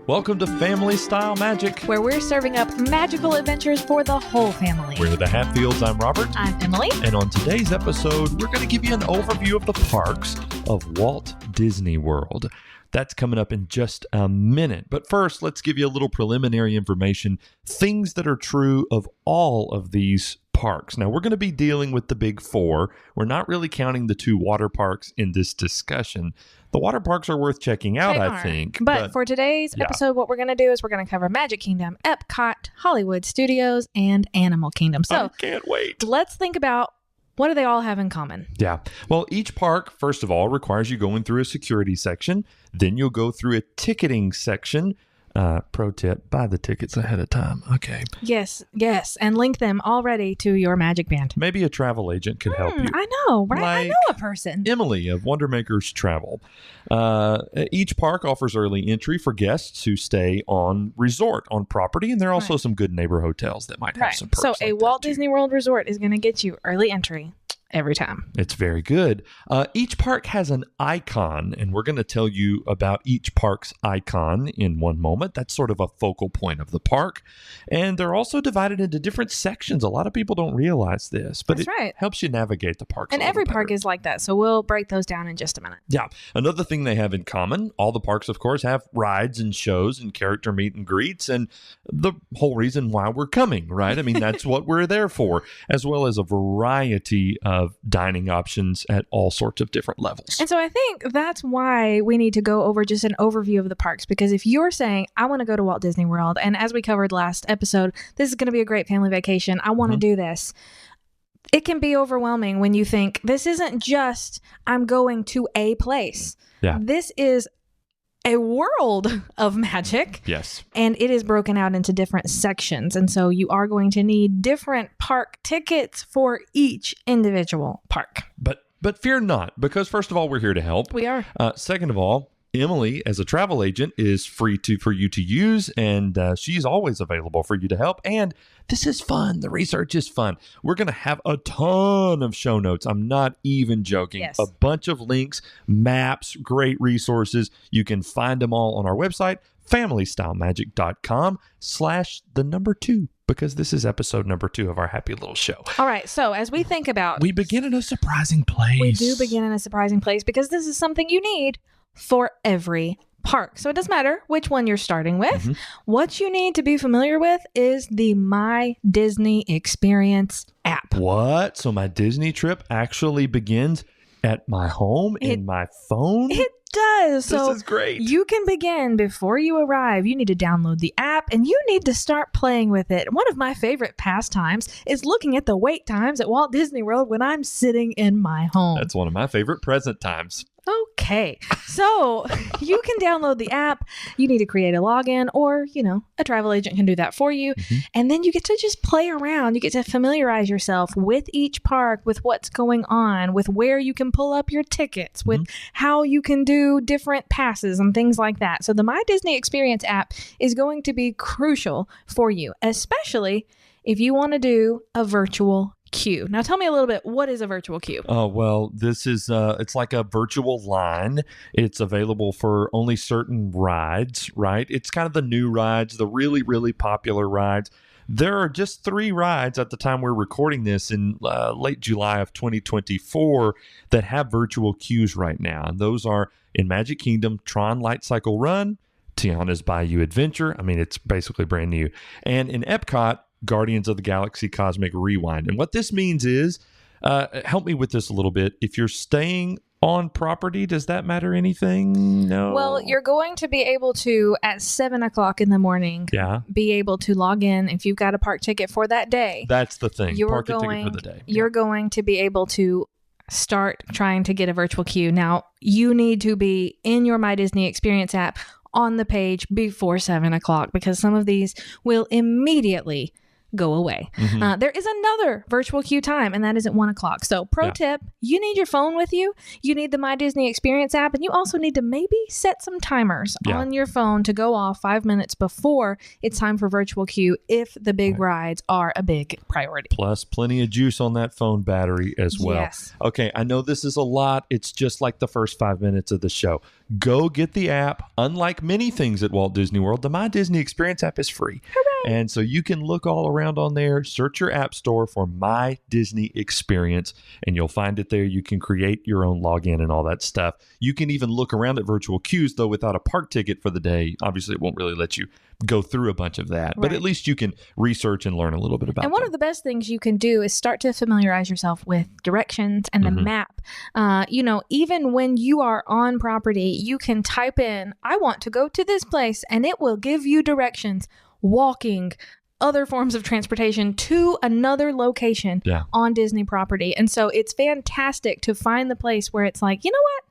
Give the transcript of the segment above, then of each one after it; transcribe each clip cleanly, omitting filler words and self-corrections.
Welcome to Family Style Magic, where we're serving up magical adventures for the whole family. We're the Hatfields. I'm Robert. I'm Emily. And on today's episode, we're going to give you an overview of the parks of Walt Disney World. That's coming up in just a minute. But first, let's give you a little preliminary information, things that are true of all of these parks. Now, we're going to be dealing with the big four. We're not really counting the two water parks in this discussion. The water parks are worth checking out, I think. But for today's episode, what we're going to do is we're going to cover Magic Kingdom, EPCOT, Hollywood Studios, and Animal Kingdom. So I can't wait. Let's think about, what do they all have in common? Yeah. Well, each park, first of all, requires you going through a security section. Then you'll go through a ticketing section. Pro tip, buy the tickets ahead of time. Okay. Yes. And link them already to your Magic Band. Maybe a travel agent could help you. I know, right? Like I know a person. Emily of Wondermakers Travel. Each park offers early entry for guests who stay on resort, on property, and there are also some good neighbor hotels that might have some perks. So like a Walt Disney World resort is going to get you early entry every time. It's very good. Each park has an icon, and we're going to tell you about each park's icon in one moment. That's sort of a focal point of the park. And they're also divided into different sections. A lot of people don't realize this, but helps you navigate the parks. And every park is like that. So we'll break those down in just a minute. Yeah. Another thing they have in common, all the parks, of course, have rides and shows and character meet and greets, and the whole reason why we're coming, right? I mean, that's what we're there for, as well as a variety of dining options at all sorts of different levels. And so I think that's why we need to go over just an overview of the parks, because if you're saying, I want to go to Walt Disney World, and as we covered last episode, this is going to be a great family vacation, I want to do this. It can be overwhelming when you think, this isn't just, I'm going to a place. Yeah. This is a world of magic. Yes. And it is broken out into different sections. And so you are going to need different park tickets for each individual park. But fear not, because first of all, we're here to help. We are. Second of all, Emily, as a travel agent, is free for you to use, and she's always available for you to help. And this is fun. The research is fun. We're going to have a ton of show notes. I'm not even joking. Yes. A bunch of links, maps, great resources. You can find them all on our website, familystylemagic.com/2, because this is episode number 2 of our happy little show. All right. So as we think about... We begin in a surprising place. We do begin in a surprising place, because this is something you need for every park. So it doesn't matter which one you're starting with. Mm-hmm. What you need to be familiar with is the My Disney Experience app. What? So my Disney trip actually begins at my home in my phone? It does. This is great. You can begin before you arrive. You need to download the app and you need to start playing with it. One of my favorite pastimes is looking at the wait times at Walt Disney World when I'm sitting in my home. That's one of my favorite present times. Okay, so you can download the app. You need to create a login, or, a travel agent can do that for you. Mm-hmm. And then you get to just play around. You get to familiarize yourself with each park, with what's going on, with where you can pull up your tickets, with how you can do different passes and things like that. So the My Disney Experience app is going to be crucial for you, especially if you want to do a virtual queue. Now tell me a little bit, what is a virtual queue? Oh, well, this is, it's like a virtual line. It's available for only certain rides, right? It's kind of the new rides, the really, really popular rides. There are just 3 rides at the time we're recording this in late July of 2024 that have virtual queues right now. And those are in Magic Kingdom, Tron Light Cycle Run, Tiana's Bayou Adventure. I mean, it's basically brand new. And in EPCOT, Guardians of the Galaxy Cosmic Rewind. And what this means is, help me with this a little bit. If you're staying on property, does that matter anything? No. Well, you're going to be able to, at 7 o'clock in the morning, be able to log in if you've got a park ticket for that day. That's the thing. Park ticket for the day. You're going to be able to start trying to get a virtual queue. Now, you need to be in your My Disney Experience app on the page before 7 o'clock, because some of these will immediately go away. There is another virtual queue time, and that is at 1 o'clock. So pro tip, you need your phone with you. You need the My Disney Experience app, and you also need to maybe set some timers on your phone to go off 5 minutes before it's time for virtual queue if the big rides are a big priority. Plus plenty of juice on that phone battery as well. Yes. Okay, I know this is a lot. It's just like the first 5 minutes of the show. Go get the app. Unlike many things at Walt Disney World, the My Disney Experience app is free. Hooray. And so you can look all around on there, search your app store for My Disney Experience, and you'll find it there. You can create your own login and all that stuff. You can even look around at virtual queues, though, without a park ticket for the day. Obviously, it won't really let you go through a bunch of that, but at least you can research and learn a little bit about it. And one of the best things you can do is start to familiarize yourself with directions and the map. Even when you are on property, you can type in, I want to go to this place, and it will give you directions, walking, other forms of transportation to another location on Disney property. And so it's fantastic to find the place where it's like, you know what?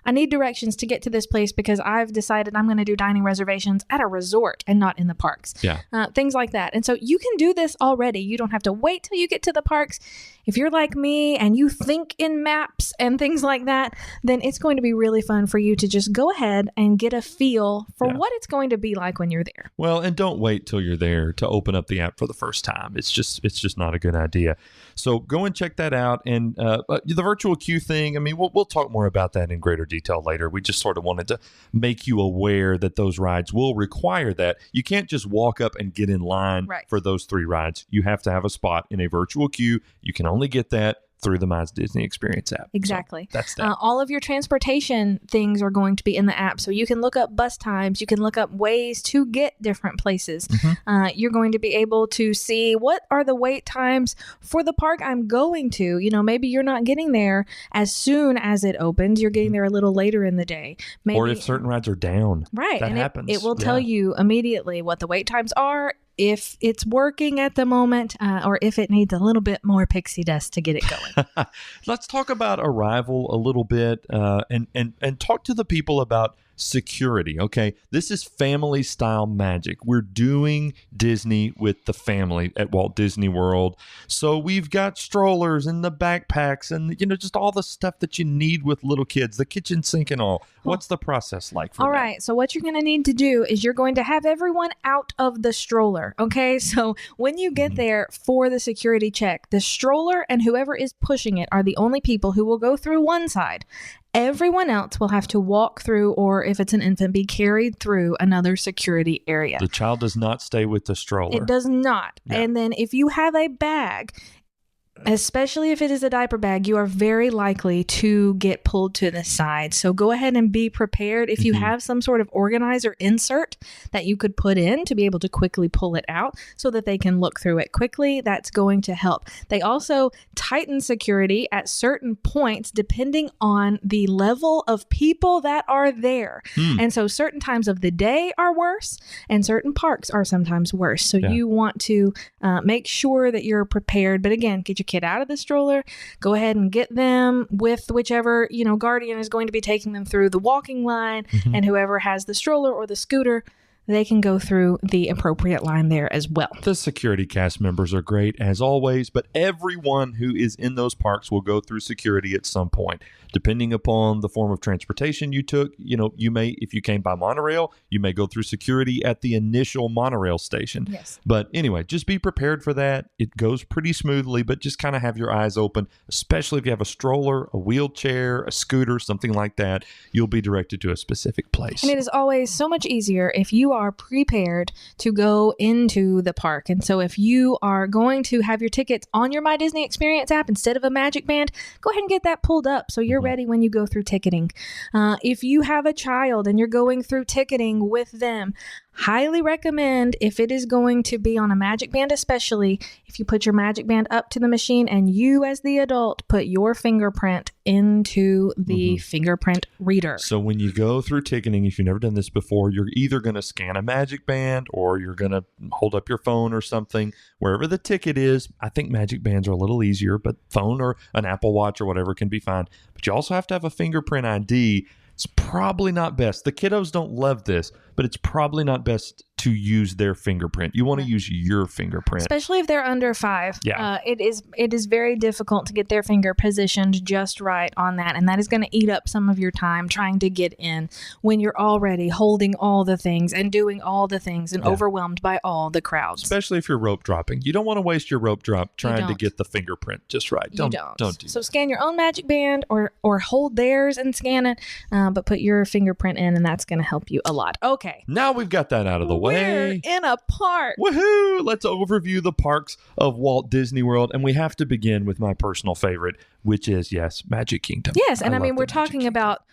I need directions to get to this place because I've decided I'm going to do dining reservations at a resort and not in the parks. Things like that. And so you can do this already. You don't have to wait till you get to the parks. If you're like me and you think in maps and things like that, then it's going to be really fun for you to just go ahead and get a feel for what it's going to be like when you're there. Well, and don't wait till you're there to open up the app for the first time. It's just not a good idea. So go and check that out. And the virtual queue thing, I mean, we'll talk more about that in greater detail later. We just sort of wanted to make you aware that those rides will require that. You can't just walk up and get in line for those 3 rides. You have to have a spot in a virtual queue. You can only get that through the My Disney Experience app. Exactly. So that's that. All of your transportation things are going to be in the app. So you can look up bus times. You can look up ways to get different places. You're going to be able to see what are the wait times for the park I'm going to. Maybe you're not getting there as soon as it opens. You're getting there a little later in the day. Maybe, or if certain rides are down. Right. That and happens. It will tell you immediately what the wait times are, if it's working at the moment, or if it needs a little bit more pixie dust to get it going. Let's talk about arrival a little bit, and talk to the people about security. Okay, this is family style magic. We're doing Disney with the family at Walt Disney World. So we've got strollers and the backpacks and just all the stuff that you need with little kids, the kitchen sink and all. What's the process like for that? All right, so what you're going to need to do is you're going to have everyone out of the stroller. Okay, so when you get there for the security check, the stroller and whoever is pushing it are the only people who will go through one side. Everyone else will have to walk through, or if it's an infant, be carried through another security area. The child does not stay with the stroller. It does not. Yeah. And then if you have a bag, especially if it is a diaper bag, you are very likely to get pulled to the side. So go ahead and be prepared. If you have some sort of organizer insert that you could put in to be able to quickly pull it out so that they can look through it quickly, that's going to help. They also tighten security at certain points depending on the level of people that are there. And so certain times of the day are worse and certain parks are sometimes worse. So you want to make sure that you're prepared. But again, get your kid out of the stroller, go ahead and get them with whichever, guardian is going to be taking them through the walking line, and whoever has the stroller or the scooter, they can go through the appropriate line there as well. The security cast members are great as always, but everyone who is in those parks will go through security at some point. Depending upon the form of transportation you took, you may, if you came by monorail, you may go through security at the initial monorail station. Yes. But anyway, just be prepared for that. It goes pretty smoothly, but just kind of have your eyes open, especially if you have a stroller, a wheelchair, a scooter, something like that. You'll be directed to a specific place. And it is always so much easier if you are prepared to go into the park. And so if you are going to have your tickets on your My Disney Experience app instead of a Magic Band, go ahead and get that pulled up so you're ready when you go through ticketing. If you have a child and you're going through ticketing with them, highly recommend, if it is going to be on a Magic Band especially, if you put your Magic Band up to the machine and you as the adult put your fingerprint into the fingerprint reader. So when you go through ticketing, if you've never done this before, you're either going to scan a Magic Band or you're going to hold up your phone or something. Wherever the ticket is, I think Magic Bands are a little easier, but phone or an Apple Watch or whatever can be fine. But you also have to have a fingerprint ID. It's probably not best. The kiddos don't love this, but it's probably not best to use their fingerprint. You want to use your fingerprint. Especially if they're under 5. Yeah. It is very difficult to get their finger positioned just right on that. And that is going to eat up some of your time trying to get in when you're already holding all the things and doing all the things and overwhelmed by all the crowds. Especially if you're rope dropping. You don't want to waste your rope drop trying to get the fingerprint just right. Don't do So that. scan your own Magic Band or hold theirs and scan it, but put your fingerprint in, and that's going to help you a lot. Okay. Now we've got that out of the way. We're in a park. Woohoo! Let's overview the parks of Walt Disney World. And we have to begin with my personal favorite, which is, yes, Magic Kingdom. Yes, and I mean, we're talking about,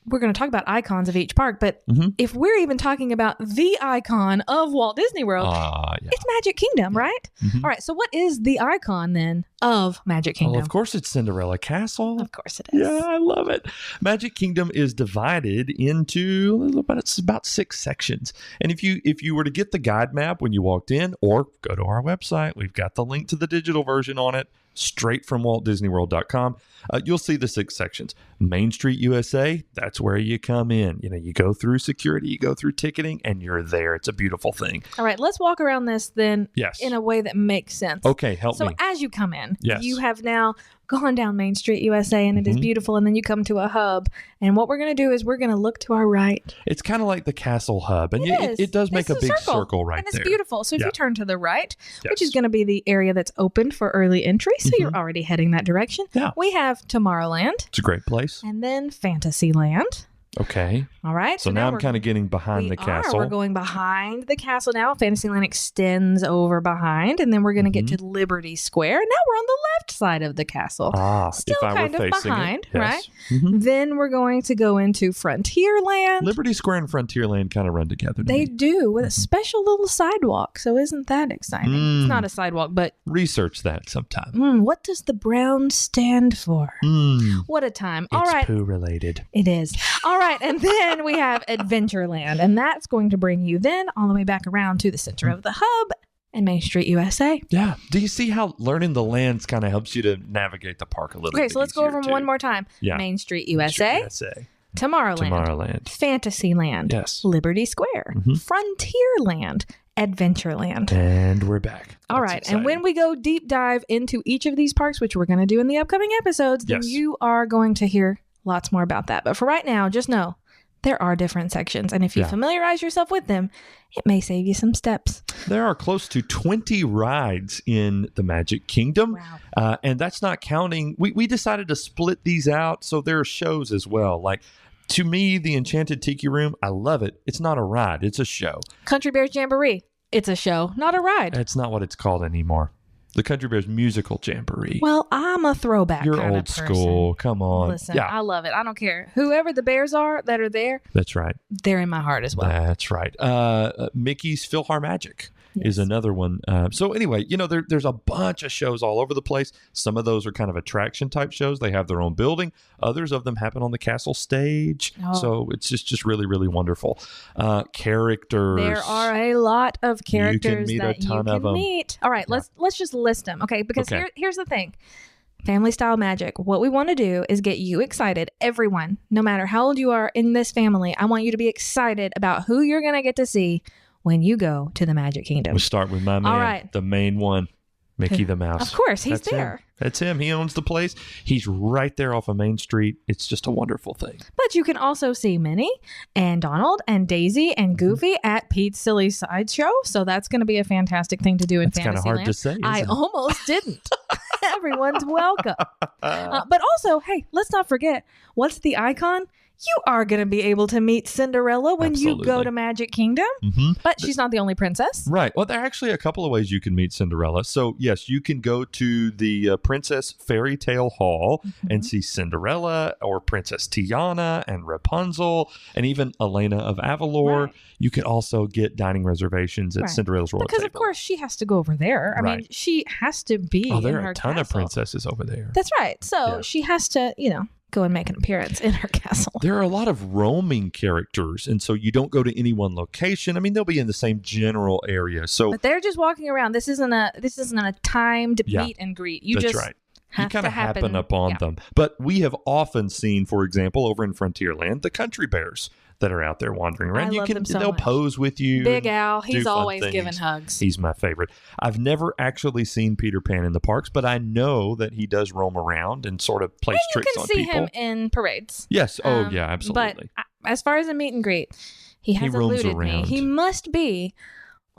we're going to talk about icons of each park, but if we're even talking about the icon of Walt Disney World, it's Magic Kingdom, right? All right, so what is the icon then of Magic Kingdom? Well, of course, it's Cinderella Castle. Of course it is. Yeah, I love it. Magic Kingdom is divided into about 6 sections. And if you were to get the guide map when you walked in, or go to our website, we've got the link to the digital version on it, straight from WaltDisneyWorld.com. You'll see the 6 sections. Main Street USA, that's where you come in. You go through security, you go through ticketing, and you're there. It's a beautiful thing. All right, let's walk around this then in a way that makes sense. Okay, help me. So as you come in, Yes. you have now gone down Main Street USA, and it is beautiful, and then you come to a hub, and what we're going to do is we're going to look to our right. It's kind of like the castle hub, and it does make a big circle right there. And it's beautiful. So if you turn to the right, which is going to be the area that's open for early entry, so you're already heading that direction, we have Tomorrowland. It's a great place. And then Fantasyland. Okay. All right. So now I'm kind of getting behind the castle. We're going behind the castle now. Fantasyland extends over behind, and then we're going to get to Liberty Square. Now we're on the left side of the castle. Still if I kind were of facing behind, it. right? Yes. Then we're going to go into Frontierland. Liberty Square and Frontierland kind of run together. They do, with a special little sidewalk. So isn't that exciting? It's not a sidewalk, but research that sometime. What does the brown stand for? What a time. All right. It's poo related. It is. All right. And then we have Adventureland, and that's going to bring you then all the way back around to the center of the hub and Main Street USA. Yeah. Do you see how learning the lands kind of helps you to navigate the park a little bit? Okay, so let's go over them one more time. Yeah. Main Street USA. Tomorrowland. Fantasyland. Yes. Liberty Square. Frontierland. Adventureland. And we're back. All right. Exciting. And when we go deep dive into each of these parks, which we're going to do in the upcoming episodes, then you are going to hear lots more about that. But for right now, just know there are different sections. And if you familiarize yourself with them, it may save you some steps. There are close to 20 rides in the Magic Kingdom. Wow. And that's not counting. We decided to split these out. So there are shows as well. Like, to me, the Enchanted Tiki Room, I love it. It's not a ride. It's a show. Country Bears Jamboree. It's a show, not a ride. That's not what it's called anymore. The Country Bears Musical Jamboree. Well, I'm a throwback You're kind old of person. school. Come on. Listen, I love it. I don't care. Whoever the bears are that are there. That's right. They're in my heart as well. That's right. Mickey's PhilharMagic is another one. So anyway, there's a bunch of shows all over the place. Some of those are kind of attraction type shows. They have their own building. Others of them happen on the castle stage. So it's just really, really wonderful. Characters. There are a lot of characters you can meet. All right, let's just list them, okay? Because here's the thing. Family style magic. What we want to do is get you excited. Everyone, no matter how old you are in this family, I want you to be excited about who you're going to get to see when you go to the Magic Kingdom. We'll start with my man, the main one, Mickey the Mouse. Of course, he's there. That's him. He owns the place. He's right there off of Main Street. It's just a wonderful thing. But you can also see Minnie and Donald and Daisy and Goofy at Pete's Silly Sideshow. So that's going to be a fantastic thing to do in Fantasyland. It's kind of hard to say. I almost didn't. Everyone's welcome. But also, hey, let's not forget, what's the icon? You are going to be able to meet Cinderella when you go to Magic Kingdom. But she's not the only princess. Right. Well, there are actually a couple of ways you can meet Cinderella. So, yes, you can go to the Princess Fairy Tale Hall and see Cinderella or Princess Tiana and Rapunzel and even Elena of Avalor. Right. You can also get dining reservations at Cinderella's Royal Because, Table. of course, she has to go over there. I mean, she has to be in her castle. There are a ton of princesses over there. That's right. So she has to, go and make an appearance in her castle. There are a lot of roaming characters, and so you don't go to any one location. I mean, they'll be in the same general area. But they're just walking around. This isn't a timed meet and greet. You just You kind of happen upon them. But we have often seen, for example, over in Frontierland, the country bears that are out there wandering around. I love them so they'll much. pose with you. Big Al, he's fun always things. giving hugs. He's my favorite. I've never actually seen Peter Pan in the parks, but I know that he does roam around and sort of plays tricks on people. You can see him in parades. Yes. Oh, yeah, absolutely. But as far as a meet and greet, he has roams eluded me. around. He must be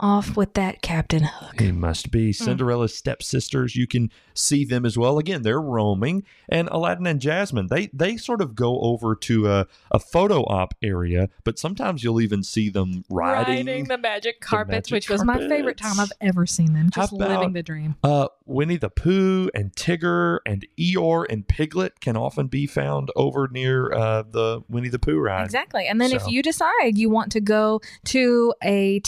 off with that Captain Hook. He must be. Cinderella's stepsisters, you can see them as well. Again, they're roaming. And Aladdin and Jasmine, they sort of go over to a photo op area, but sometimes you'll even see them riding the magic carpets, which was my favorite time I've ever seen them. Just living the dream. Winnie the Pooh and Tigger and Eeyore and Piglet can often be found over near the Winnie the Pooh ride. Exactly. And then if you decide you want to go to a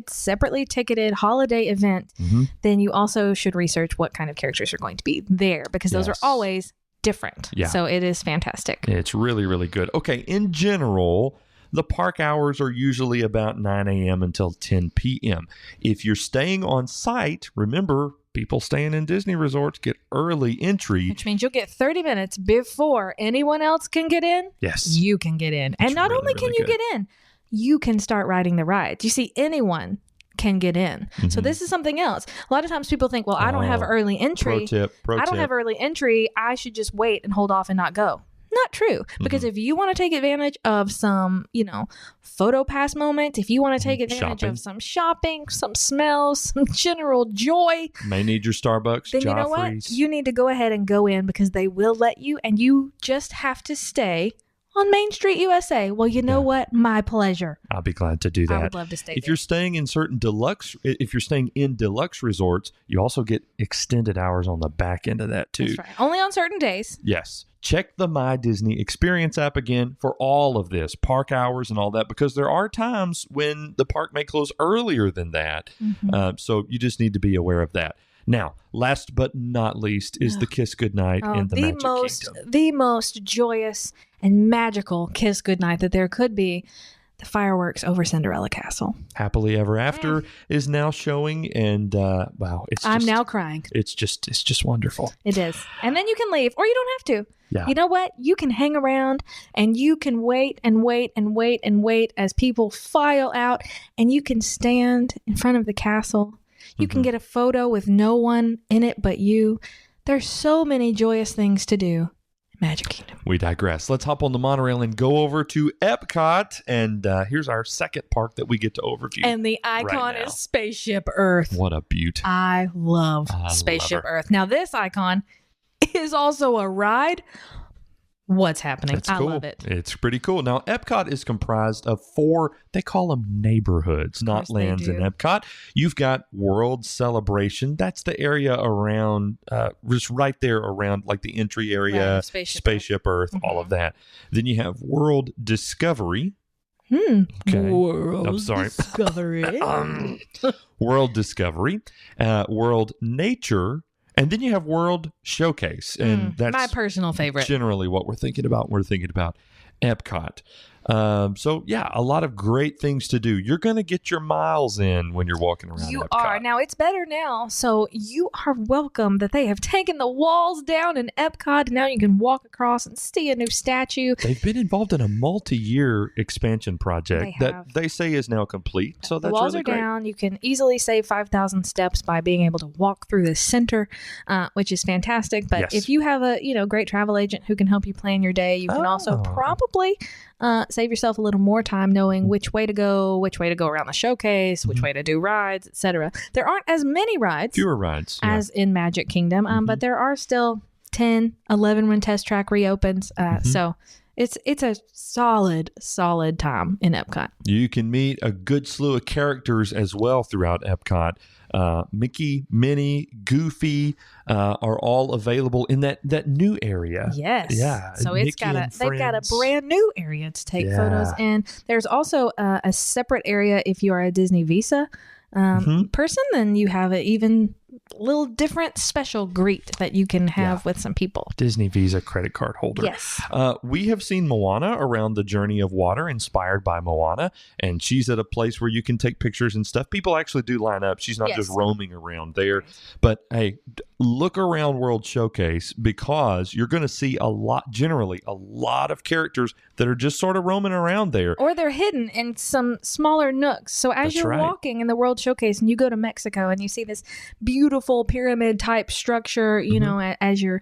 separately ticketed holiday event, then you also should research what kind of characters are going to be there, because those are always different. Yeah. So it is fantastic. It's really, really good. Okay. In general, the park hours are usually about 9 a.m. until 10 p.m. If you're staying on site, remember, people staying in Disney resorts get early entry. Which means you'll get 30 minutes before anyone else can get in. Yes. You can get in. And not only can you get in, you can start riding the rides. You see, anyone can get in. So this is something else. A lot of times people think, well, I don't have early entry. Pro I don't have early entry. I should just wait and hold off and not go. Not true. Because if you want to take advantage of some, photo pass moment, if you want to take advantage of some shopping, some smells, some general joy, may need your Starbucks, then Joffrey's. You know what? You need to go ahead and go in, because they will let you, and you just have to stay on Main Street, USA. Well, you know what? My pleasure. I'll be glad to do that. I would love to stay If you're staying in deluxe resorts, you also get extended hours on the back end of that too. That's right. Only on certain days. Yes. Check the My Disney Experience app again for all of this, park hours and all that, because there are times when the park may close earlier than that. So you just need to be aware of that. Now, last but not least is the Kiss Goodnight in the Magic Kingdom. The most joyous and magical kiss goodnight that there could be. The fireworks over Cinderella Castle. Happily Ever After is now showing, and wow, I'm now crying. It's just wonderful. It is. And then you can leave, or you don't have to. Yeah. You know what? You can hang around, and you can wait and wait and wait and wait as people file out, and you can stand in front of the castle. You can get a photo with no one in it but you. There's so many joyous things to do in Magic Kingdom. We digress. Let's hop on the monorail and go over to Epcot. And here's our second park that we get to overview. And the icon is Spaceship Earth. What a beaut. I love Spaceship Earth. Now, this icon is also a ride. What's happening? That's cool. I love it. It's pretty cool. Now, Epcot is comprised of 4, they call them neighborhoods, not lands in Epcot. You've got World Celebration. That's the area around, just right there around like the entry area, right, Spaceship Earth, all of that. Then you have World Discovery. Okay. I'm sorry. Discovery. World Discovery, World Nature, and then you have World Showcase, and that's my personal favorite. Generally, what we're thinking about. We're thinking about Epcot. So yeah, a lot of great things to do. You're going to get your miles in when you're walking around. You Epcot. are. Now it's better now, so you are welcome that they have taken the walls down in Epcot. Now you can walk across and see a new statue. They've been involved in a multi-year expansion project that they say is now complete. So that's the walls really are great. down. You can easily save 5,000 steps by being able to walk through the center, which is fantastic. But if you have a great travel agent who can help you plan your day, you can also probably save yourself a little more time knowing which way to go around the showcase, which way to do rides, etc. There aren't as many rides, fewer rides as in Magic Kingdom, but there are still 10, 11 when Test Track reopens. So it's a solid time in Epcot. You can meet a good slew of characters as well throughout Epcot. Mickey, Minnie, Goofy are all available in that new area. Yes. Yeah. So they've got a brand new area to take photos in. There's also a separate area if you are a Disney Visa person, then you have an even little different special greet that you can have with some people. Disney Visa credit card holder. Yes. We have seen Moana around the Journey of Water, inspired by Moana, and she's at a place where you can take pictures and stuff. People actually do line up. She's not just roaming around there. But hey, look around World Showcase because you're going to see generally a lot of characters that are just sort of roaming around there. Or they're hidden in some smaller nooks. So as That's you're right. walking in the World Showcase and you go to Mexico and you see this beautiful pyramid type structure, you know, as you're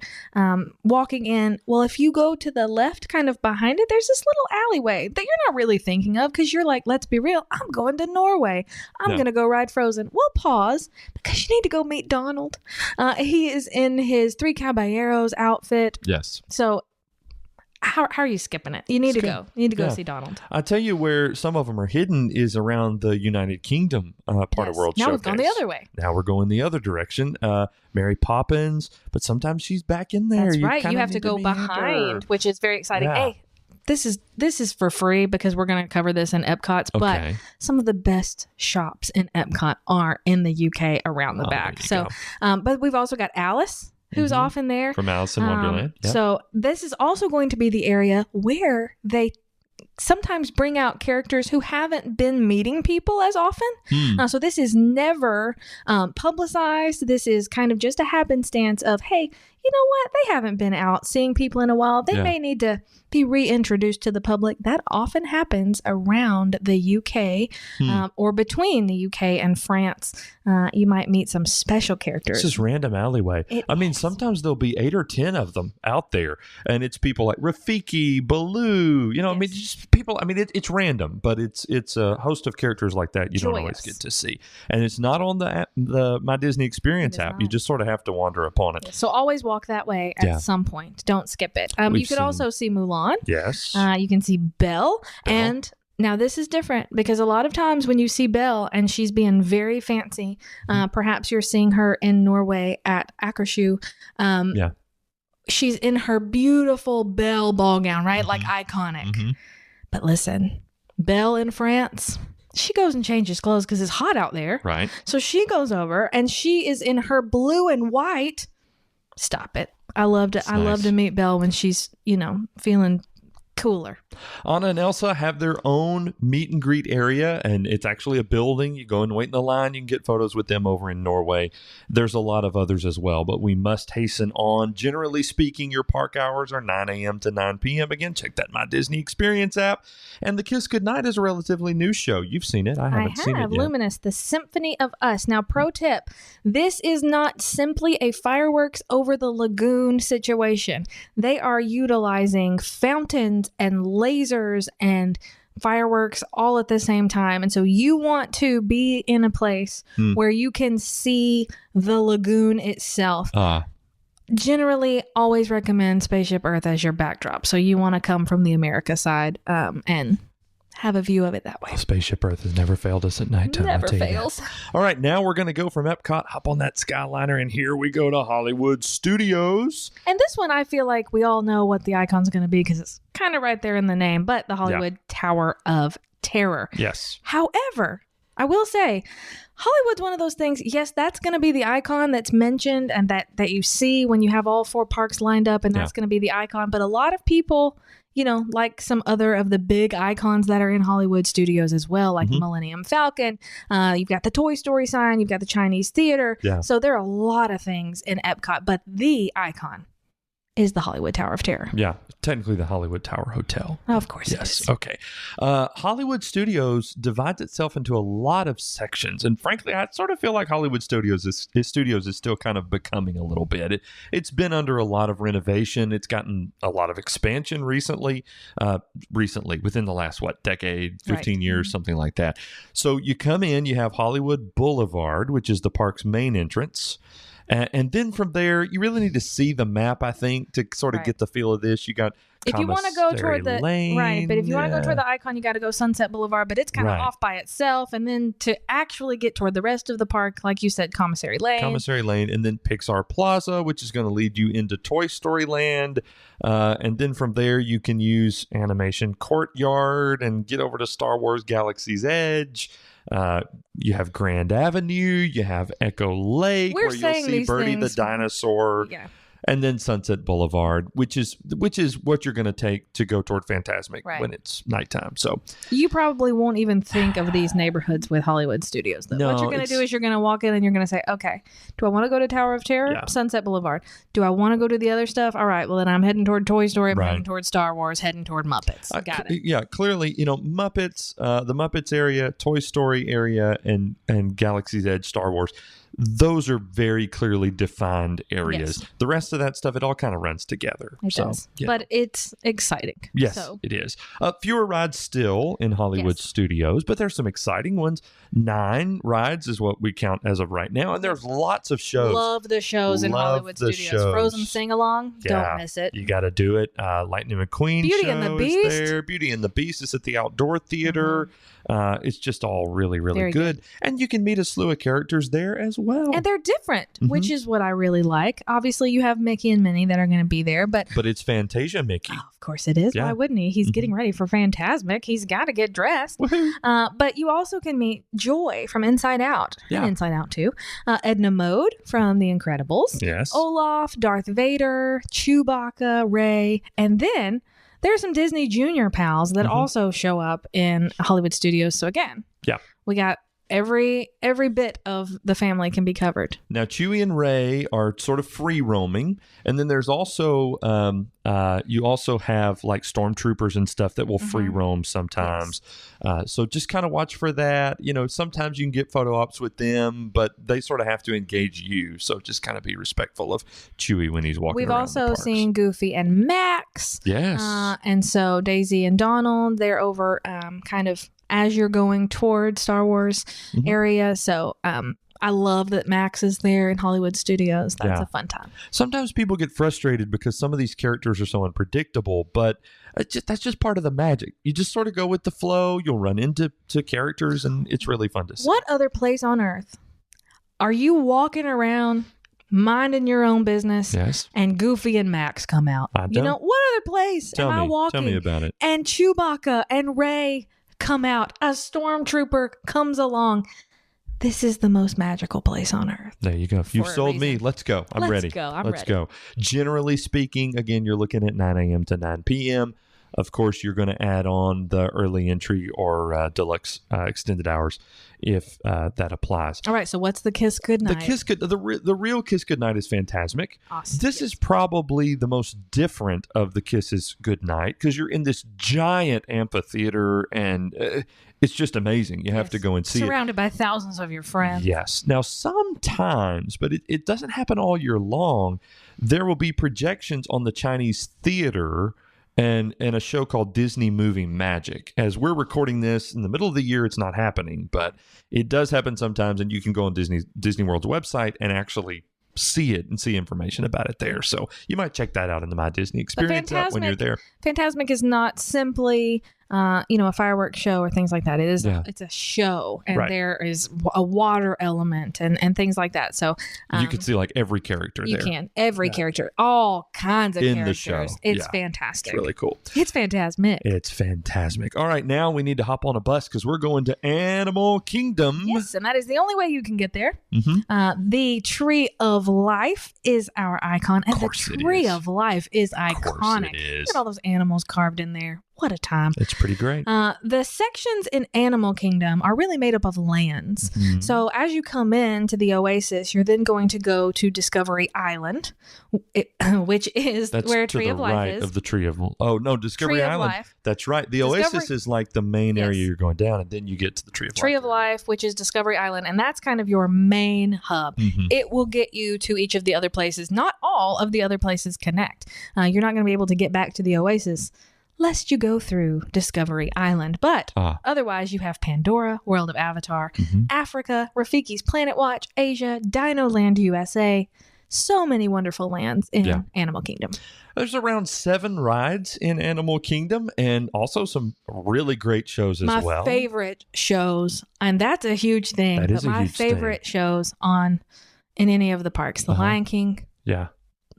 walking in, well, if you go to the left kind of behind it, there's this little alleyway that you're not really thinking of because you're like, let's be real, I'm going to Norway. I'm going to go ride Frozen. We'll pause because you need to go meet Donald. He is in his Three Caballeros outfit. Yes. So how are you skipping it? You need to go. You need to go see Donald. I tell you where some of them are hidden is around the United Kingdom part of World Showcase. Now we've gone the other way. Now we're going the other direction. Mary Poppins, but sometimes she's back in there. That's right. You have to go behind, which is very exciting. Yeah. Hey, this is for free because we're going to cover this in EPCOT, but some of the best shops in EPCOT are in the UK around the back. So, but we've also got Alice, who's off in there. From Alice in Wonderland. Yep. So this is also going to be the area where they sometimes bring out characters who haven't been meeting people as often. So this is never publicized. This is kind of just a happenstance of, hey, you know what? They haven't been out seeing people in a while. They may need to be reintroduced to the public. That often happens around the UK or between the UK and France. You might meet some special characters. It's just random alleyway. Sometimes there'll be 8 or 10 of them out there, and it's people like Rafiki, Baloo. You know, I mean, just people. I mean, it's random, but it's a host of characters like that you don't always get to see, and it's not on the My Disney Experience app. You just sort of have to wander upon it. So always walk that way at some point. Don't skip it. You could also see Mulan. Yes. You can see Belle. And now this is different because a lot of times when you see Belle and she's being very fancy, perhaps you're seeing her in Norway at Akershus. She's in her beautiful Belle ball gown, right? Like iconic. But listen, Belle in France, she goes and changes clothes because it's hot out there. Right. So she goes over and she is in her blue and white. Stop it. I love to meet Belle when she's, feeling cooler. Anna and Elsa have their own meet and greet area, and it's actually a building. You go and wait in the line. You can get photos with them over in Norway. There's a lot of others as well, but we must hasten on. Generally speaking, your park hours are 9 a.m. to 9 p.m. Again, check that My Disney Experience app. And The Kiss Goodnight is a relatively new show. You've seen it. I haven't seen it yet. Luminous, the Symphony of Us. Now, pro tip, this is not simply a fireworks over the lagoon situation. They are utilizing fountains and lasers and fireworks all at the same time. And so you want to be in a place where you can see the lagoon itself. Generally, always recommend Spaceship Earth as your backdrop. So you want to come from the America side and have a view of it that way. Spaceship Earth has never failed us at nighttime. Never fails. All right, now we're going to go from EPCOT, hop on that Skyliner, and here we go to Hollywood Studios. And this one, I feel like we all know what the icon's going to be because it's kind of right there in the name, but the Hollywood Tower of Terror. Yes. However, I will say, Hollywood's one of those things, yes, that's going to be the icon that's mentioned and that you see when you have all 4 parks lined up, and that's going to be the icon. But a lot of people, like some other of the big icons that are in Hollywood Studios as well, like the Millennium Falcon. You've got the Toy Story sign. You've got the Chinese Theater. Yeah. So there are a lot of things in EPCOT, but the icon is the Hollywood Tower of Terror. Yeah, technically the Hollywood Tower Hotel. Of course it is. Yes, okay. Hollywood Studios divides itself into a lot of sections, and frankly, I sort of feel like Hollywood Studios is still kind of becoming a little bit. It's been under a lot of renovation. It's gotten a lot of expansion recently, within the last, decade, 15 years, something like that. So you come in, you have Hollywood Boulevard, which is the park's main entrance. And then from there, you really need to see the map, I think, to sort of get the feel of this. You got if you want to go toward the Lane, but if you want to go toward the icon, you got to go Sunset Boulevard, but it's kind of off by itself. And then to actually get toward the rest of the park, like you said, Commissary Lane, and then Pixar Plaza, which is going to lead you into Toy Story Land. And then from there, you can use Animation Courtyard and get over to Star Wars Galaxy's Edge. You have Grand Avenue, you have Echo Lake, where you'll see Birdie the dinosaur. and then Sunset Boulevard, which is what you're going to take to go toward Fantasmic Right. when it's nighttime. So You probably won't even think of these neighborhoods with Hollywood Studios, though. No, What you're going to do is you're going to walk in and you're going to say, okay, do I want to go to Tower of Terror? Yeah. Sunset Boulevard. Do I want to go to the other stuff? All right, well, then I'm heading toward Toy Story. I'm Right. heading toward Star Wars, heading toward Muppets. Got it. Yeah, clearly, Muppets, the Muppets area, Toy Story area, and Galaxy's Edge, Star Wars. Those are very clearly defined areas. Yes. The rest of that stuff, it all kind of runs together. It does. But it's exciting. Yes, So. it is. Fewer rides still in Hollywood Yes. Studios, but there's some exciting ones. 9 rides is what we count as of right now, and there's lots of shows. Love the shows in Love Hollywood the Studios. shows. Frozen Sing Along. Yeah, Don't miss it. You got to do it. Lightning McQueen Beauty show and the is Beast. there. Beauty and the Beast is at the Outdoor Theater. It's just all really, really Very good. And you can meet a slew of characters there as well. And they're different, which is what I really like. Obviously, you have Mickey and Minnie that are going to be there, but it's Fantasia Mickey. of course it is. Yeah. Why wouldn't he? He's getting ready for Fantasmic. He's got to get dressed. Woohoo. But you also can meet Joy from Inside Out. Yeah. And Inside Out too. Edna Mode from The Incredibles. Yes. Olaf, Darth Vader, Chewbacca, Rey, and then there's some Disney Junior pals that also show up in Hollywood Studios. So again, Yeah. we got every bit of the family can be covered. Now, Chewie and Rey are sort of free roaming, and then there's also you also have like stormtroopers and stuff that will free roam sometimes. So just kind of watch for that. Sometimes you can get photo ops with them, but they sort of have to engage you. So just kind of be respectful of Chewie when he's walking. We've around also the parks. seen Goofy and Max. Yes. And so Daisy and Donald, they're over kind of as you're going toward Star Wars area. So I love that Max is there in Hollywood Studios. That's a fun time. Sometimes people get frustrated because some of these characters are so unpredictable, but that's just part of the magic. You just sort of go with the flow. You'll run into characters, and it's really fun to see. What other place on earth are you walking around minding your own business Yes. and Goofy and Max come out? I don't. What other place am I walking? Tell me about it. And Chewbacca and Rey come out. A stormtrooper comes along. This is the most magical place on earth. There you go. You've For a sold me. reason. Let's go. I'm Let's ready. go. I'm Let's ready. go. Generally speaking, again, you're looking at 9 a.m. to 9 p.m. Of course, you're going to add on the early entry or deluxe extended hours if that applies. All right. So what's the Kiss Goodnight? The real Kiss Goodnight is Fantasmic. Awesome. This is probably the most different of the Kisses Goodnight because you're in this giant amphitheater and it's just amazing. You have to go and see it. Surrounded by thousands of your friends. Yes. Now, sometimes, but it doesn't happen all year long, there will be projections on the Chinese theater and a show called Disney Movie Magic. As we're recording this in the middle of the year, it's not happening, but it does happen sometimes, and you can go on Disney World's website and actually see it and see information about it there. So you might check that out in the My Disney Experience app when you're there. Fantasmic is not simply a fireworks show or things like that. It is it's a show, and there is a water element and things like that. So you can see like every character you there. can every character, all kinds of in characters. the show. It's fantastic. It's really cool. It's Fantasmic. It's Fantasmic. All right, now we need to hop on a bus because we're going to Animal Kingdom. Yes, and that is the only way you can get there. Mm-hmm. The Tree of Life is our icon, and the it Tree is. of Life is iconic. it is. Look at all those animals carved in there. What a time. It's pretty great. The sections in Animal Kingdom are really made up of lands. So as you come into the Oasis, you're then going to go to Discovery Island, which is where Tree of Life is. Of the Tree of Discovery Tree of Island. Life. That's right. The Oasis is like the main area you're going down, and then you get to the Tree of Life. Tree of Life, which is Discovery Island, and that's kind of your main hub. It will get you to each of the other places. Not all of the other places connect. You're not going to be able to get back to the Oasis lest you go through Discovery Island. But otherwise, you have Pandora, World of Avatar, Africa, Rafiki's Planet Watch, Asia, Dino Land USA. So many wonderful lands in Animal Kingdom. There's around 7 rides in Animal Kingdom and also some really great shows as well. My favorite shows, and that's a huge thing. That is but a my huge favorite shows in any of the parks, The Lion King. Yeah.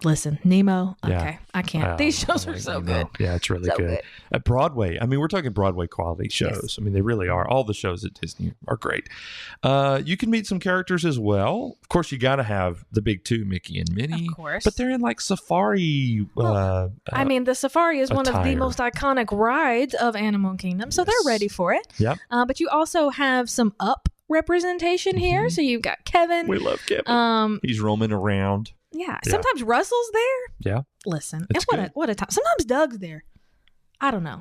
Listen, Nemo. Okay, Yeah. I can't. These shows are so good. Yeah, it's really So good. good. At Broadway, I mean, we're talking Broadway quality shows. Yes. I mean, they really are. All the shows at Disney are great. You can meet some characters as well. Of course, you got to have the big two, Mickey and Minnie. Of course. But they're in like safari. I mean, the safari is one of the attire. most iconic rides of Animal Kingdom, so they're ready for it. Yep. But you also have some up representation here. So you've got Kevin. We love Kevin. He's roaming around. Yeah. Sometimes Russell's there. Yeah. Listen, It's and what a time. Sometimes Doug's there. I don't know.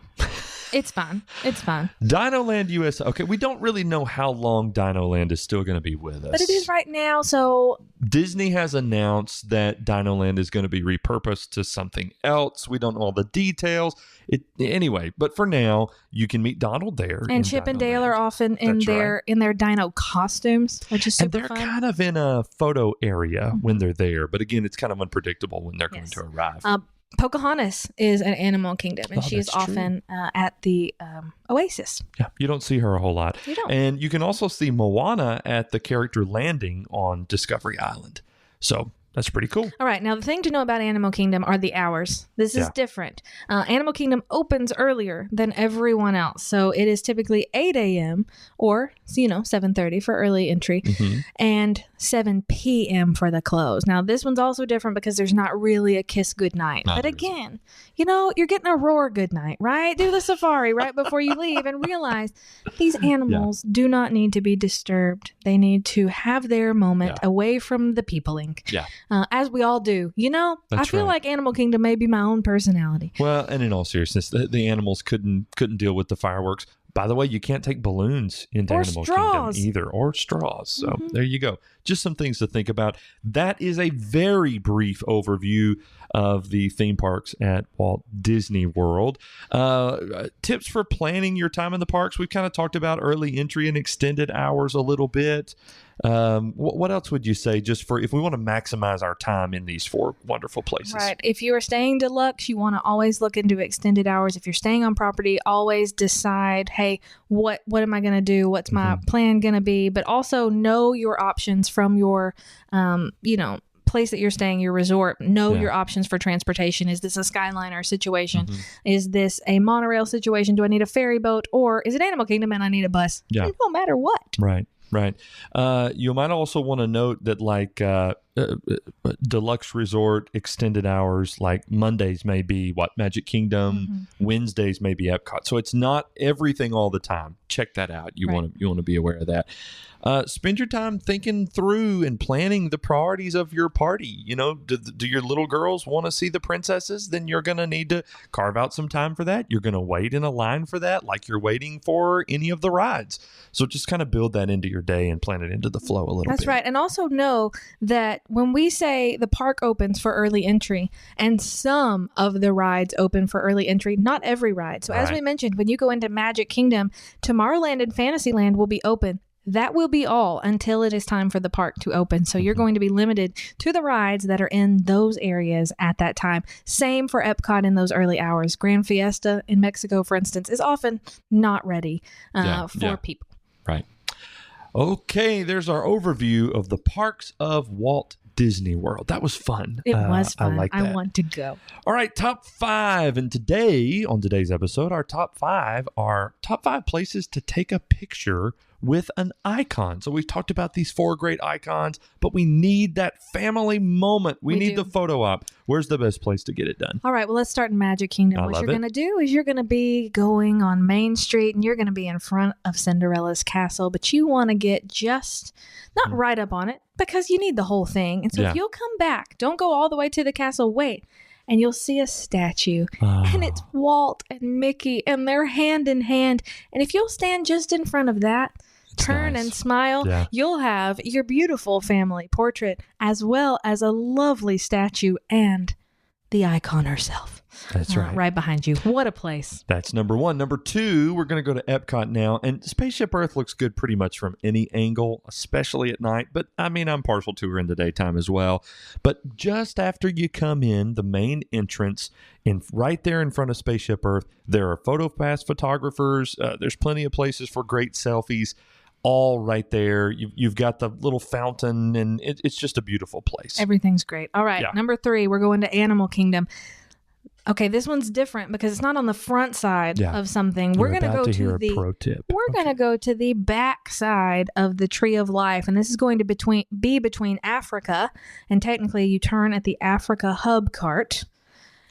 It's fine. It's fine. Dinoland USA. Okay, we don't really know how long Dinoland is still going to be with us. But it is right now, so Disney has announced that Dinoland is going to be repurposed to something else. We don't know all the details. Anyway, but for now, you can meet Donald there. and Chip and Dale are often in That's their dino costumes, which is And super they're fun. kind of in a photo area when they're there. But again, it's kind of unpredictable when they're going Yes. to arrive. Pocahontas is an Animal Kingdom, and she is that's true. often at the Oasis. Yeah, you don't see her a whole lot. You don't. And you can also see Moana at the character landing on Discovery Island. So that's pretty cool. All right. Now, the thing to know about Animal Kingdom are the hours. This is different. Animal Kingdom opens earlier than everyone else. So it is typically 8 a.m. or, 7:30 for early entry and 7 p.m. for the close. Now, this one's also different because there's not really a kiss goodnight. No, But there again, you're getting a roar goodnight, right? Do the safari right before you leave and realize these animals do not need to be disturbed. They need to have their moment away from the peopling. Yeah. As we all do. I That's feel right. like Animal Kingdom may be my own personality. Well, and in all seriousness, the animals couldn't deal with the fireworks. By the way, you can't take balloons into Or Animal straws. Kingdom either, or straws. So there you go. Just some things to think about. That is a very brief overview of the theme parks at Walt Disney World. Tips for planning your time in the parks. We've kind of talked about early entry and extended hours a little bit. What else would you say just for if we want to maximize our time in these four wonderful places? Right. If you are staying deluxe, you want to always look into extended hours. If you're staying on property, always decide, hey, what am I going to do? What's my plan going to be? But also know your options from your, place that you're staying, your resort. Know your options for transportation. Is this a Skyliner situation? Is this a monorail situation? Do I need a ferry boat? Or is it Animal Kingdom and I need a bus? Yeah. It don't matter what. Right. You might also want to note that like deluxe resort extended hours, like Mondays may be Magic Kingdom, Wednesdays may be Epcot. So it's not everything all the time. Check that out. You want to be aware of that. Spend your time thinking through and planning the priorities of your party. Do your little girls want to see the princesses? Then you're going to need to carve out some time for that. You're going to wait in a line for that, like you're waiting for any of the rides. So just kind of build that into your day and plan it into the flow a little bit. That's right. And also know that when we say the park opens for early entry and some of the rides open for early entry, not every ride. So as we mentioned, when you go into Magic Kingdom, Tomorrowland and Fantasyland will be open. That will be all until it is time for the park to open. So you're going to be limited to the rides that are in those areas at that time. Same for Epcot in those early hours. Grand Fiesta in Mexico, for instance, is often not ready for people. Right. Okay, there's our overview of the parks of Walt Disney World. That was fun. It was fun. I like that. I want to go. All right, top 5. And on today's episode, our top 5 are top 5 places to take a picture with an icon. So we've talked about these 4 great icons, but we need that family moment. We need the photo op. Where's the best place to get it done? All right, well, let's start in Magic Kingdom. What you're going to do is you're going to be going on Main Street and you're going to be in front of Cinderella's castle, but you want to get just not right up on it because you need the whole thing. And so if you'll come back, don't go all the way to the castle, wait. And you'll see a statue, and it's Walt and Mickey, and they're hand in hand. And if you'll stand just in front of that, turn and smile, you'll have your beautiful family portrait as well as a lovely statue and the icon herself. That's right. Right behind you. What a place. That's number 1. Number 2, we're going to go to Epcot now. And Spaceship Earth looks good pretty much from any angle, especially at night. But I mean, I'm partial to her in the daytime as well. But just after you come in, the main entrance, right there in front of Spaceship Earth, there are PhotoPass photographers. There's plenty of places for great selfies. all right there. You've got the little fountain, and it's just a beautiful place. Everything's great. All right, number 3, we're going to Animal Kingdom. Okay, this one's different because it's not on the front side of something. We're going to go to the pro tip. We're going to go to the back side of the Tree of Life, and this is going to be between Africa, and technically you turn at the Africa Hub Cart.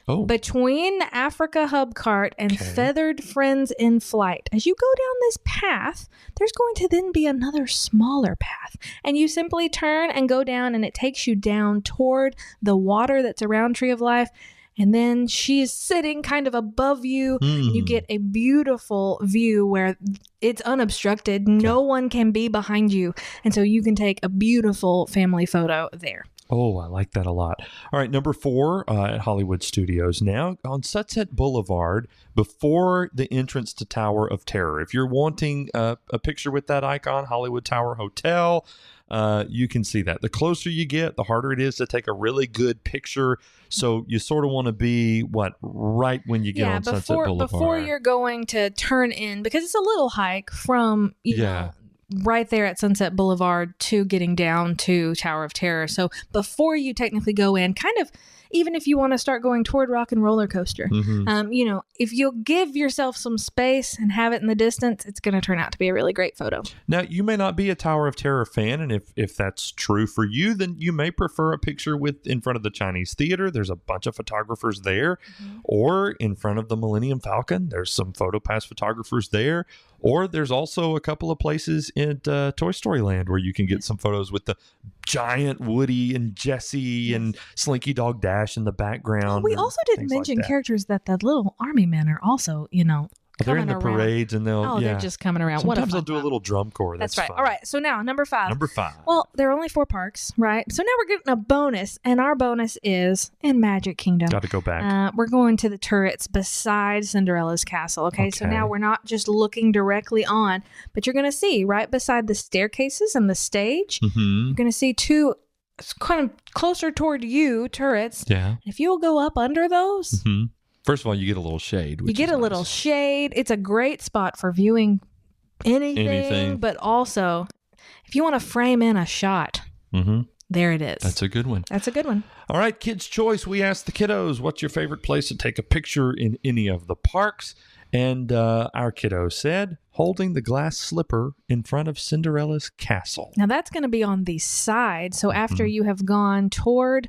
Oh. Between Africa Hub Cart and Feathered Friends in Flight. As you go down this path, there's going to then be another smaller path. And you simply turn and go down, and it takes you down toward the water that's around Tree of Life. And then she's sitting kind of above you. You get a beautiful view where it's unobstructed. No one can be behind you. And so you can take a beautiful family photo there. Oh, I like that a lot. All right, number 4 at Hollywood Studios. Now on Sunset Boulevard, before the entrance to Tower of Terror. If you're wanting a picture with that icon, Hollywood Tower Hotel, you can see that. The closer you get, the harder it is to take a really good picture. So you sort of want to be, right when you get on Sunset Boulevard. Before you're going to turn in, because it's a little hike from, you know, right there at Sunset Boulevard to getting down to Tower of Terror. So before you technically go in, kind of, even if you want to start going toward Rock and Roller Coaster, you know, if you'll give yourself some space and have it in the distance, it's going to turn out to be a really great photo. Now, you may not be a Tower of Terror fan, and if that's true for you, then you may prefer a picture in front of the Chinese Theater. There's a bunch of photographers there, or in front of the Millennium Falcon. There's some PhotoPass photographers there. Or there's also a couple of places in Toy Story Land where you can get some photos with the giant Woody and Jessie and Slinky Dog Dash in the background. We also didn't mention characters that the little army men are also, you know, they're in the parades, and they're just coming around. Sometimes they'll do a little drum corps. That's right. Fun. All right. So now number 5. Number 5. Well, there are only 4 parks, right? So now we're getting a bonus, and our bonus is in Magic Kingdom. Got to go back. We're going to the turrets beside Cinderella's castle. Okay. So now we're not just looking directly on, but you're going to see right beside the staircases and the stage. You're going to see 2 kind of closer toward you turrets. Yeah. And if you'll go up under those. First of all, you get a little shade. You get a little shade. It's a great spot for viewing anything. But also, if you want to frame in a shot, there it is. That's a good one. That's a good one. All right, Kids' Choice. We asked the kiddos, what's your favorite place to take a picture in any of the parks? And our kiddo said, holding the glass slipper in front of Cinderella's castle. Now, that's going to be on the side. So after you have gone toward...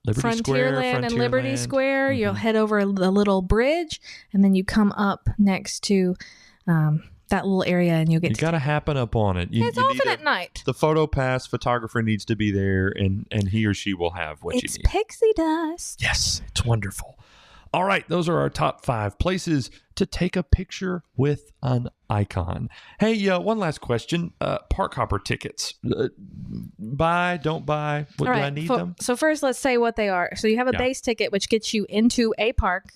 Frontierland and Liberty Square. You'll head over the little bridge, and then you come up next to that little area, and you'll get. You got to happen up on it. It's often at night. The PhotoPass photographer needs to be there, and he or she will have what you need. It's pixie dust. Yes, it's wonderful. All right, those are our top 5 places to take a picture with an icon. Hey, one last question. Park hopper tickets. Buy, don't buy? Do I need them? So first, let's say what they are. So you have a base ticket, which gets you into a park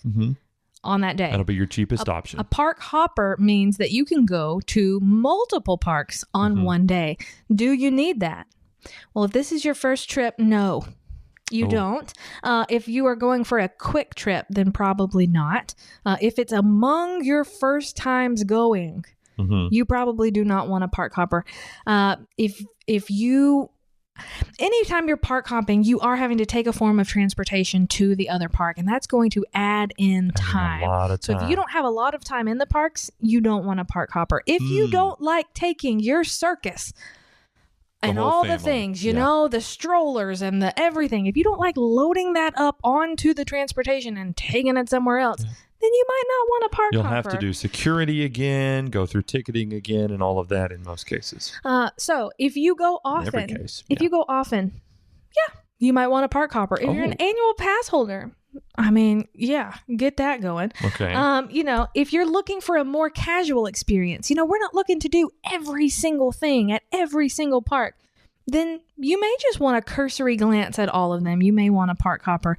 on that day. That'll be your cheapest option. A park hopper means that you can go to multiple parks on one day. Do you need that? Well, if this is your first trip, no. You don't. If you are going for a quick trip, then probably not. If it's among your first times going, you probably do not want a park hopper. Anytime you're park hopping, you are having to take a form of transportation to the other park, and that's going to add in time. A lot of time. So if you don't have a lot of time in the parks, you don't want a park hopper. If you don't like taking your circus and all the things, you know, the strollers and the everything. If you don't like loading that up onto the transportation and taking it somewhere else, then you might not want a park hopper. You'll have to do security again, go through ticketing again, and all of that in most cases. So if you go often, you might want a park hopper. If you're an annual pass holder, I mean, get that going. Okay. You know, if you're looking for a more casual experience, you know, we're not looking to do every single thing at every single park, then you may just want a cursory glance at all of them. You may want a park hopper.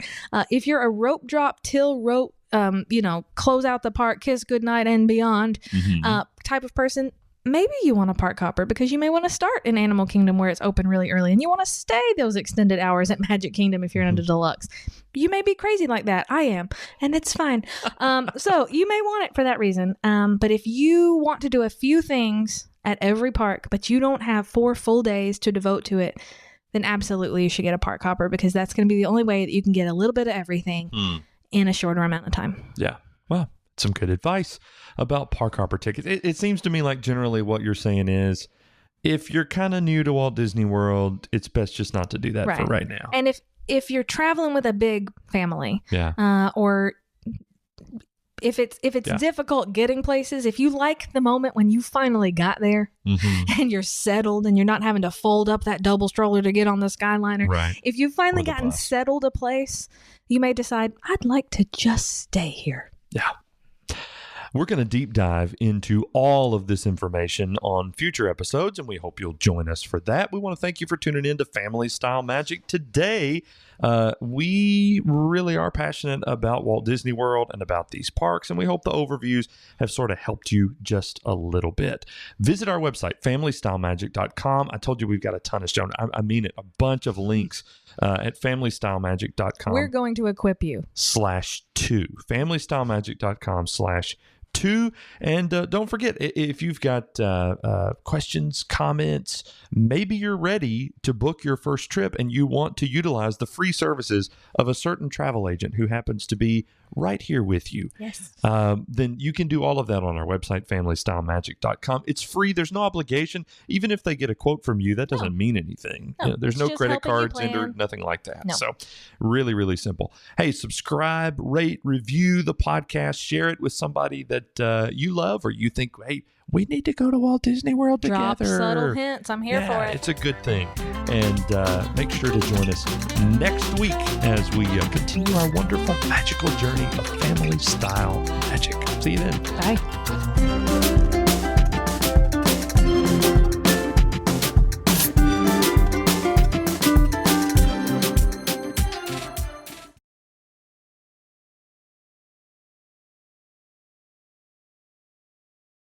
If you're a rope drop till rope, you know, close out the park, kiss goodnight and beyond type of person, maybe you want a park hopper because you may want to start in Animal Kingdom where it's open really early and you want to stay those extended hours at Magic Kingdom if you're in a deluxe. You may be crazy like that. I am. And it's fine. So you may want it for that reason. But if you want to do a few things at every park, but you don't have 4 full days to devote to it, then absolutely you should get a park hopper, because that's going to be the only way that you can get a little bit of everything in a shorter amount of time. Yeah. Well, some good advice about park hopper tickets. It seems to me like generally what you're saying is, if you're kind of new to Walt Disney World, it's best just not to do that for right now. And if you're traveling with a big family, or if it's difficult getting places, if you like the moment when you finally got there and you're settled and you're not having to fold up that double stroller to get on the Skyliner, if you've finally gotten settled a place, you may decide, I'd like to just stay here. Yeah. We're going to deep dive into all of this information on future episodes, and we hope you'll join us for that. We want to thank you for tuning in to Family Style Magic. Today, we really are passionate about Walt Disney World and about these parks, and we hope the overviews have sort of helped you just a little bit. Visit our website, familystylemagic.com. I told you we've got a ton of show. I mean it, a bunch of links at familystylemagic.com. We're going to equip you. /2. familystylemagic.com/2. And don't forget, if you've got questions, comments, maybe you're ready to book your first trip and you want to utilize the free services of a certain travel agent who happens to be right here with you. Yes. Then you can do all of that on our website, familystylemagic.com. It's free. There's no obligation. Even if they get a quote from you, that doesn't mean anything. No, there's no credit cards entered, nothing like that. No. So really, really simple. Hey, subscribe, rate, review the podcast, share it with somebody that you love, or you think, hey, we need to go to Walt Disney World together. Drop subtle hints. I'm here for it. It's a good thing. And make sure to join us next week as we continue our wonderful, magical journey of family style magic. See you then. Bye.